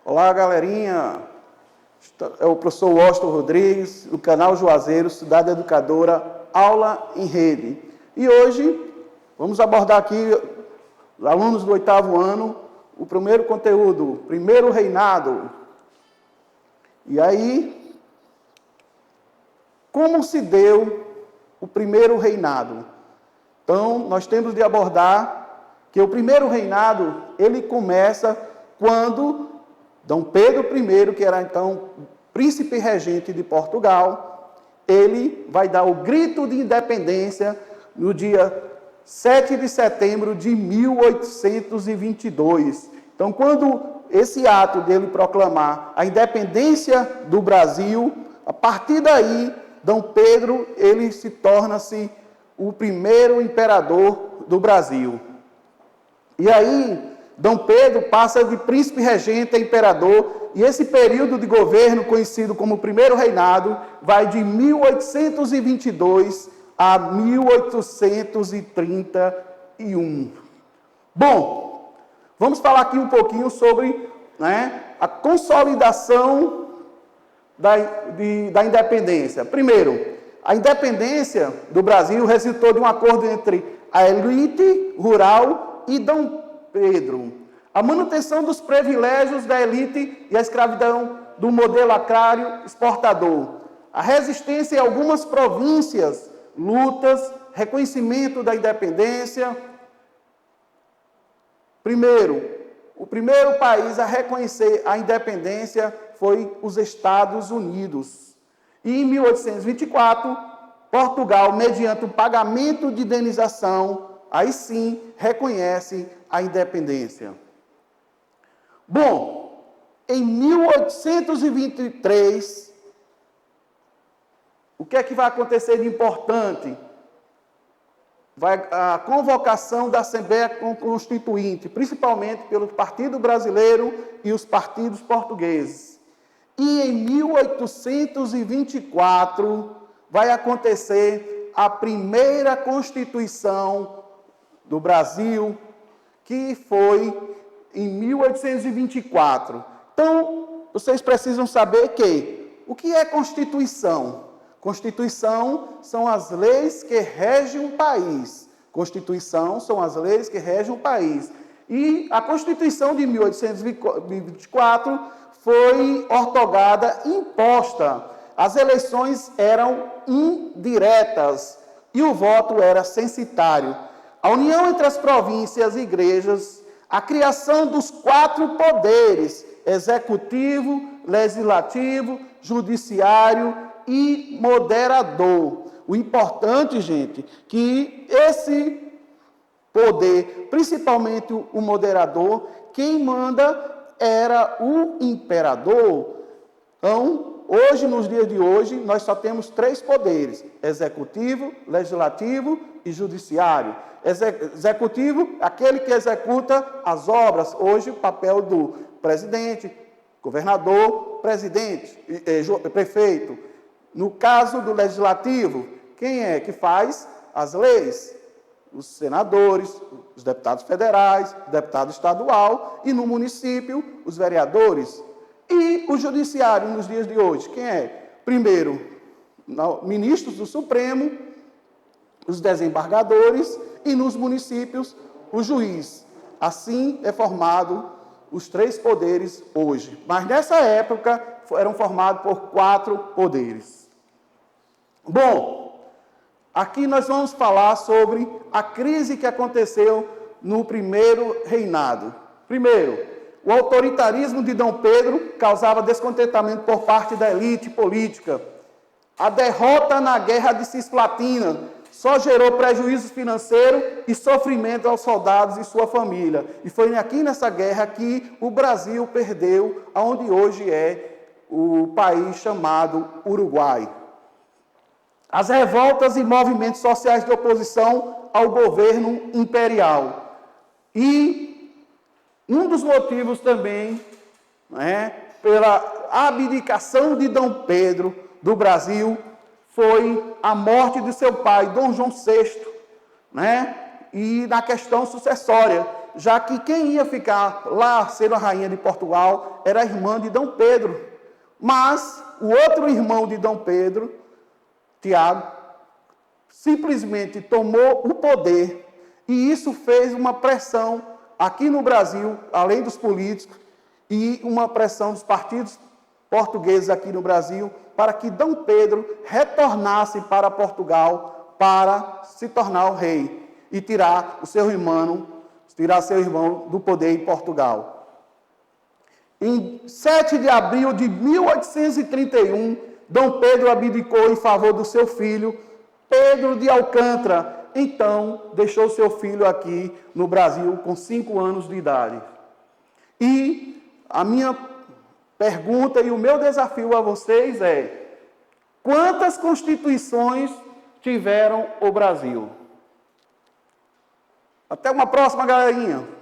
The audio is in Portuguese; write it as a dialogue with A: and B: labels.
A: Olá, galerinha. É o professor Washington Rodrigues, do canal Juazeiro, Cidade Educadora, Aula em Rede. E hoje vamos abordar aqui, os alunos do 8º ano, o primeiro conteúdo, primeiro reinado. E aí, como se deu o primeiro reinado? Então, nós temos de abordar que o primeiro reinado, ele começa quando Dom Pedro I, que era então príncipe regente de Portugal, ele vai dar o grito de independência no dia 7 de setembro de 1822. Então, quando esse ato dele proclamar a independência do Brasil, a partir daí, Dom Pedro, ele se torna-se o primeiro imperador do Brasil. E aí, Dom Pedro passa de príncipe regente a imperador, e esse período de governo, conhecido como primeiro reinado, vai de 1822 a 1831. Bom, vamos falar aqui um pouquinho sobre a consolidação da independência. Primeiro, a independência do Brasil resultou de um acordo entre a elite rural e Dom Pedro. A manutenção dos privilégios da elite e a escravidão do modelo agrário exportador. A resistência em algumas províncias, lutas, reconhecimento da independência. Primeiro, o primeiro país a reconhecer a independência foi os Estados Unidos. E em 1824, Portugal, mediante o pagamento de indenização, aí sim reconhece a independência. Bom, em 1823, o que é que vai acontecer de importante? A convocação da Assembleia Constituinte, principalmente pelo Partido Brasileiro e os partidos portugueses. E em 1824 vai acontecer a primeira Constituição do Brasil, que foi em 1824. Então, vocês precisam saber o que é Constituição? Constituição são as leis que regem um país. Constituição são as leis que regem um país. E a Constituição de 1824 foi ortogada, imposta. As eleições eram indiretas e o voto era censitário. A união entre as províncias e igrejas, a criação dos 4 poderes, executivo, legislativo, judiciário e moderador. O importante, gente, que esse poder, principalmente o moderador, quem manda era o imperador. Então, hoje, nos dias de hoje, nós só temos 3 poderes: executivo, legislativo e judiciário. Executivo, aquele que executa as obras. Hoje, o papel do presidente, governador, prefeito. No caso do legislativo, quem é que faz as leis? Os senadores, os deputados federais, o deputado estadual e, no município, os vereadores. E o judiciário, nos dias de hoje, quem é? Primeiro, ministros do Supremo, os desembargadores e, nos municípios, o juiz. Assim é formado os 3 poderes hoje. Mas, nessa época, eram formados por 4 poderes. Bom, aqui nós vamos falar sobre a crise que aconteceu no primeiro reinado. Primeiro, o autoritarismo de Dom Pedro causava descontentamento por parte da elite política. A derrota na Guerra de Cisplatina só gerou prejuízo financeiro e sofrimento aos soldados e sua família. E foi aqui nessa guerra que o Brasil perdeu aonde hoje é o país chamado Uruguai. As revoltas e movimentos sociais de oposição ao governo imperial. E um dos motivos também, pela abdicação de Dom Pedro do Brasil, foi a morte de seu pai, Dom João VI, e na questão sucessória. já que quem ia ficar lá sendo a rainha de Portugal era a irmã de Dom Pedro. Mas o outro irmão de Dom Pedro, Tiago, simplesmente tomou o poder, e isso fez uma pressão aqui no Brasil, além dos políticos, e uma pressão dos partidos portugueses aqui no Brasil, para que Dom Pedro retornasse para Portugal para se tornar o rei e tirar seu irmão do poder em Portugal. Em 7 de abril de 1831, Dom Pedro abdicou em favor do seu filho, Pedro de Alcântara. Então, deixou seu filho aqui no Brasil com 5 anos de idade. E a minha pergunta e o meu desafio a vocês é: quantas constituições tiveram o Brasil? Até uma próxima, galerinha!